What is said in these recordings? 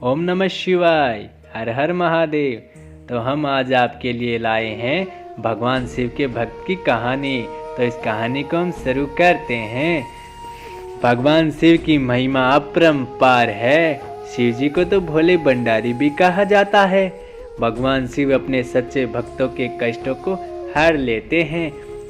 ओम नमः शिवाय, हर हर महादेव। तो हम आज आपके लिए लाए हैं भगवान शिव के भक्त की कहानी। तो इस कहानी को हम शुरू करते हैं। भगवान शिव की महिमा अपरंपार है। शिव जी को तो भोले भंडारी भी कहा जाता है। भगवान शिव अपने सच्चे भक्तों के कष्टों को हर लेते हैं।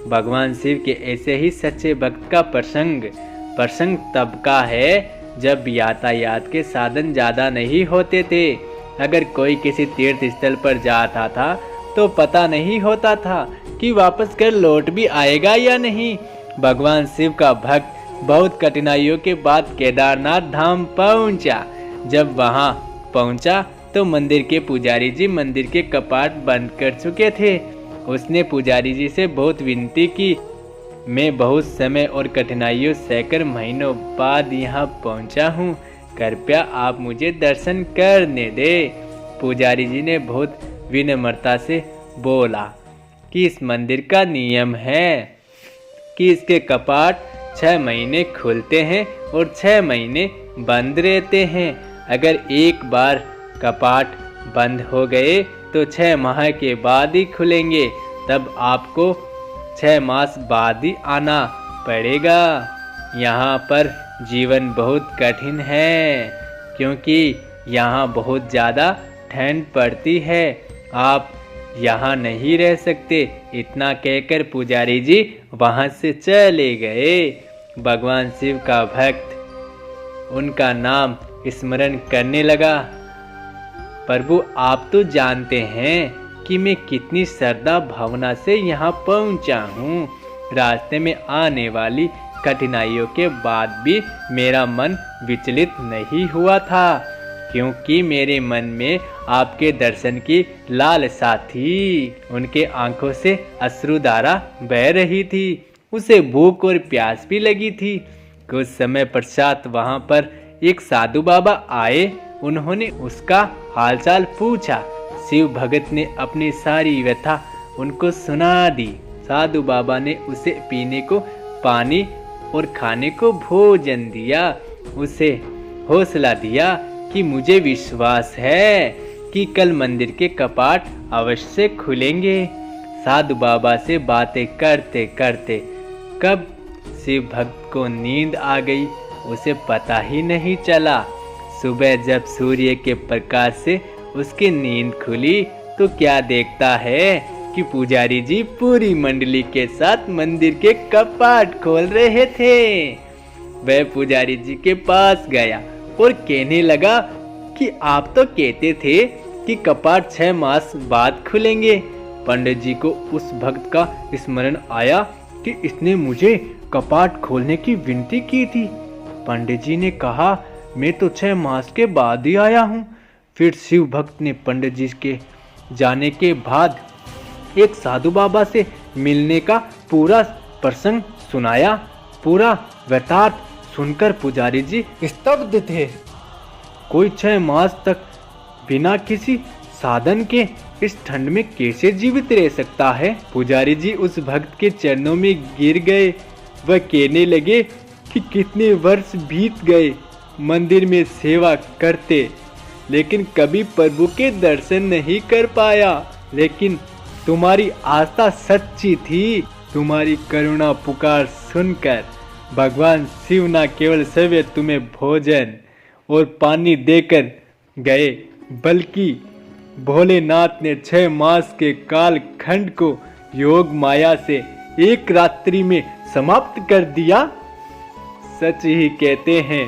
भगवान शिव के ऐसे ही सच्चे भक्त का प्रसंग तब का है जब यातायात के साधन ज़्यादा नहीं होते थे। अगर कोई किसी तीर्थ स्थल पर जाता था तो पता नहीं होता था कि वापस कर लौट भी आएगा या नहीं। भगवान शिव का भक्त बहुत कठिनाइयों के बाद केदारनाथ धाम पहुंचा। जब वहां पहुंचा तो मंदिर के पुजारी जी मंदिर के कपाट बंद कर चुके थे। उसने पुजारी जी से बहुत विनती की, मैं बहुत समय और कठिनाइयों सहकर महीनों बाद यहाँ पहुँचा हूँ, कृपया आप मुझे दर्शन करने दे। पुजारी जी ने बहुत विनम्रता से बोला कि इस मंदिर का नियम है कि इसके कपाट 6 महीने खुलते हैं और 6 महीने बंद रहते हैं। अगर एक बार कपाट बंद हो गए तो 6 माह के बाद ही खुलेंगे, तब आपको 6 मास बाद ही आना पड़ेगा। यहाँ पर जीवन बहुत कठिन है क्योंकि यहाँ बहुत ज़्यादा ठंड पड़ती है, आप यहाँ नहीं रह सकते। इतना कहकर पुजारी जी वहाँ से चले गए। भगवान शिव का भक्त उनका नाम स्मरण करने लगा। प्रभु, आप तो जानते हैं कि मैं कितनी श्रद्धा भावना से यहाँ पहुँचा हूँ। रास्ते में आने वाली कठिनाइयों के बाद भी मेरा मन विचलित नहीं हुआ था क्योंकि मेरे मन में आपके दर्शन की लालसा थी। उनके आंखों से अश्रुधारा बह रही थी। उसे भूख और प्यास भी लगी थी। कुछ समय पश्चात वहाँ पर एक साधु बाबा आए। उन्होंने उसका हालचाल पूछा। शिव भगत ने अपनी सारी व्यथा उनको सुना दी। साधु बाबा ने उसे पीने को पानी और खाने को भोजन दिया। उसे हौसला दिया कि मुझे विश्वास है कि कल मंदिर के कपाट अवश्य खुलेंगे। साधु बाबा से बातें करते करते कब शिव भक्त को नींद आ गई उसे पता ही नहीं चला। सुबह जब सूर्य के प्रकाश से उसकी नींद खुली तो क्या देखता है कि पुजारी जी पूरी मंडली के साथ मंदिर के कपाट खोल रहे थे। वह पुजारी जी के पास गया और कहने लगा कि आप तो कहते थे कि कपाट 6 मास बाद खुलेंगे। पंडित जी को उस भक्त का स्मरण आया कि इसने मुझे कपाट खोलने की विनती की थी। पंडित जी ने कहा, मैं तो 6 मास के बाद ही आया हूँ। फिर शिव भक्त ने पंडित जी के जाने के बाद एक साधु बाबा से मिलने का पूरा प्रसंग सुनाया। पूरा वृतांत सुनकर पुजारी जी स्तब्ध थे। कोई 6 मास तक बिना किसी साधन के इस ठंड में कैसे जीवित रह सकता है? पुजारी जी उस भक्त के चरणों में गिर गए। वह कहने लगे कि कितने वर्ष बीत गए मंदिर में सेवा करते, लेकिन कभी प्रभु के दर्शन नहीं कर पाया। लेकिन तुम्हारी आस्था सच्ची थी। तुम्हारी करुणा पुकार सुनकर भगवान शिव न केवल सवे तुम्हें भोजन और पानी देकर गए, बल्कि भोलेनाथ ने 6 मास के काल खंड को योग माया से एक रात्रि में समाप्त कर दिया। सच ही कहते हैं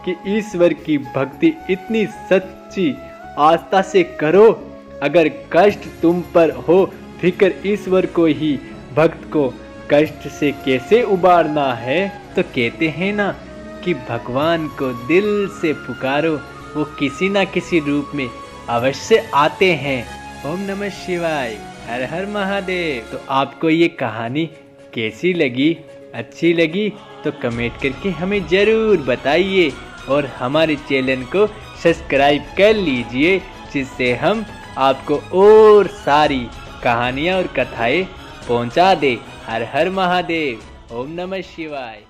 कि ईश्वर की भक्ति इतनी सच्ची आस्था से करो। अगर कष्ट तुम पर हो, फिक्र ईश्वर को ही। भक्त को कष्ट से कैसे उबारना है? तो कहते हैं ना कि भगवान को दिल से पुकारो, वो किसी ना किसी रूप में अवश्य आते हैं। ओम नमः शिवाय, हर हर महादेव। तो आपको ये कहानी कैसी लगी? अच्छी लगी तो कमेंट करके हमें ज़रूर बताइए और हमारे चैनल को सब्सक्राइब कर लीजिए, जिससे हम आपको और सारी कहानियाँ और कथाएं पहुँचा दें। हर हर महादेव। ओम नमः शिवाय।